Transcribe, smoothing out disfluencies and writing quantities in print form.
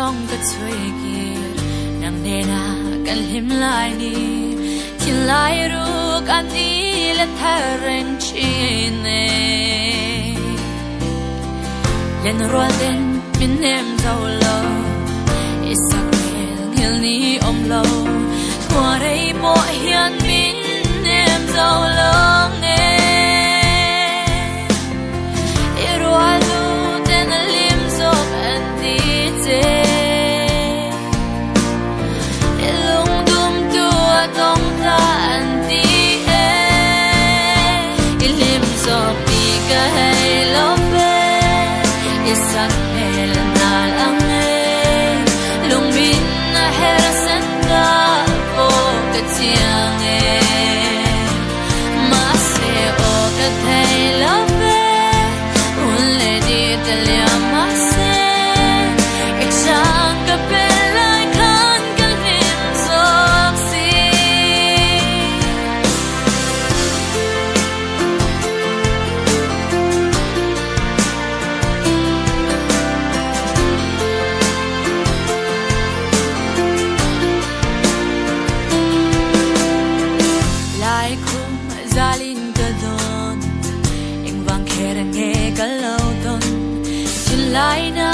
long cái chuối kia nang đê na kan lim lại ni thiên lại ru kan đi là thà ren chi nè lên rồi đến bên em giàu lo isak ngel ni om lo qua đây mọi hiền bên em giàu lo nghe rồi lu tên lim dọc anh đi chơi lung tung tua tông ta anh đi lim dọc đi cả hay lo về isak ngel na lang lung bin na hera senda o katiang ma se o katay lo ve un le di talia ma se ichang ka pelay kan kalvim soksi lai khum zalin ka don eng wang kher nge ka lo ton chin lai na